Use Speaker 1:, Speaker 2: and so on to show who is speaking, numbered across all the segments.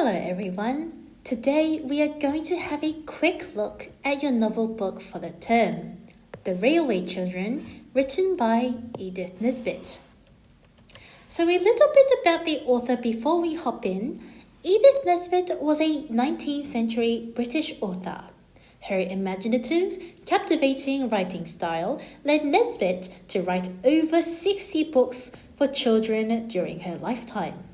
Speaker 1: Hello everyone. Today we are going to have a quick look at your novel book for the term, The Railway Children, written by Edith Nesbit. So a little bit about the author before we hop in. Edith Nesbit was a 19th century British author. Her imaginative, captivating writing style led Nesbit to write over 60 books for children during her lifetime.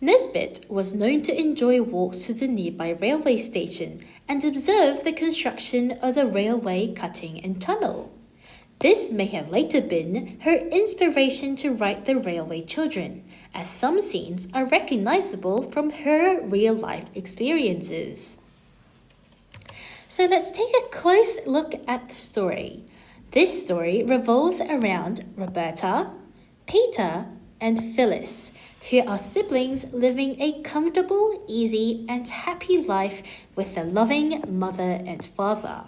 Speaker 1: Nesbit was known to enjoy walks to the nearby railway station and observe the construction of the railway cutting and tunnel. This may have later been her inspiration to write The Railway Children, as some scenes are recognizable from her real-life experiences. So let's take a close look at the story. This story revolves around Roberta, Peter, and Phyllis, who are siblings living a comfortable, easy, and happy life with a loving mother and father.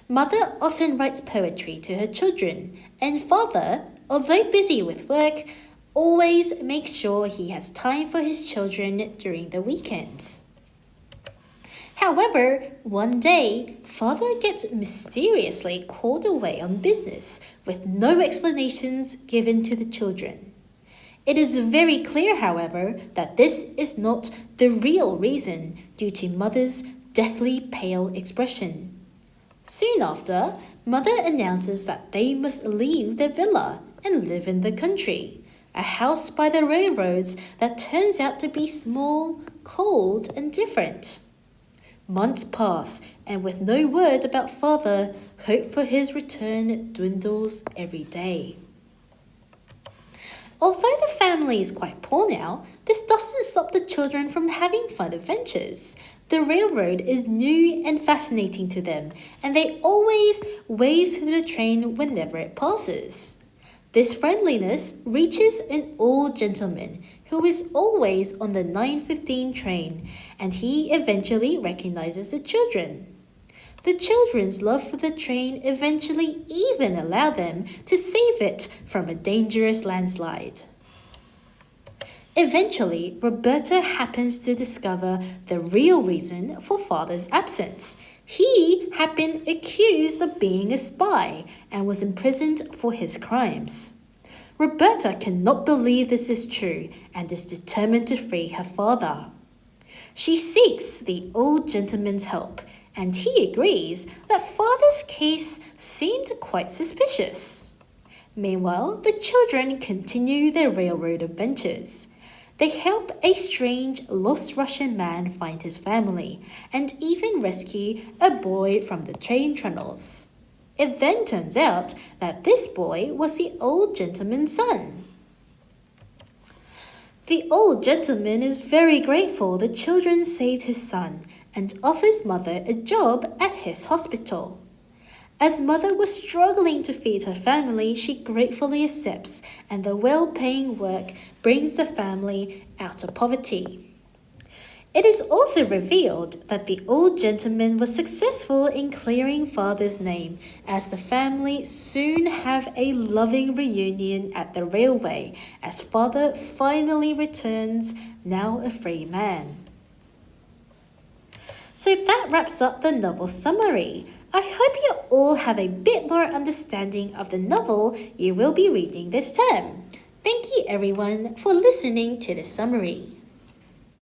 Speaker 1: Mother often writes poetry to her children, and father, although busy with work, always makes sure he has time for his children during the weekends. However, one day, father gets mysteriously called away on business with no explanations given to the children. It is very clear, however, that this is not the real reason due to mother's deathly pale expression. Soon after, mother announces that they must leave their villa and live in the country, a house by the railroads that turns out to be small, cold, and different. Months pass, and with no word about father, hope for his return dwindles every day. Although the family is quite poor now, this doesn't stop the children from having fun adventures. The railroad is new and fascinating to them, and they always wave to the train whenever it passes. This friendliness reaches an old gentleman who is always on the 9:15 train, and he eventually recognizes the children. The children's love for the train eventually even allow them to save it from a dangerous landslide. Eventually, Roberta happens to discover the real reason for father's absence. He had been accused of being a spy and was imprisoned for his crimes. Roberta cannot believe this is true and is determined to free her father. She seeks the old gentleman's help, and he agrees that father's case seemed quite suspicious. Meanwhile, the children continue their railroad adventures. They help a strange, lost Russian man find his family, and even rescue a boy from the train tunnels. It then turns out that this boy was the old gentleman's son. The old gentleman is very grateful the children saved his son and offers mother a job at his hospital. As mother was struggling to feed her family, she gratefully accepts, and the well-paying work brings the family out of poverty. It is also revealed that the old gentleman was successful in clearing father's name, as the family soon have a loving reunion at the railway, as father finally returns, now a free man. So that wraps up the novel summary. I hope you all have a bit more understanding of the novel you will be reading this term. Thank you everyone for listening to the summary.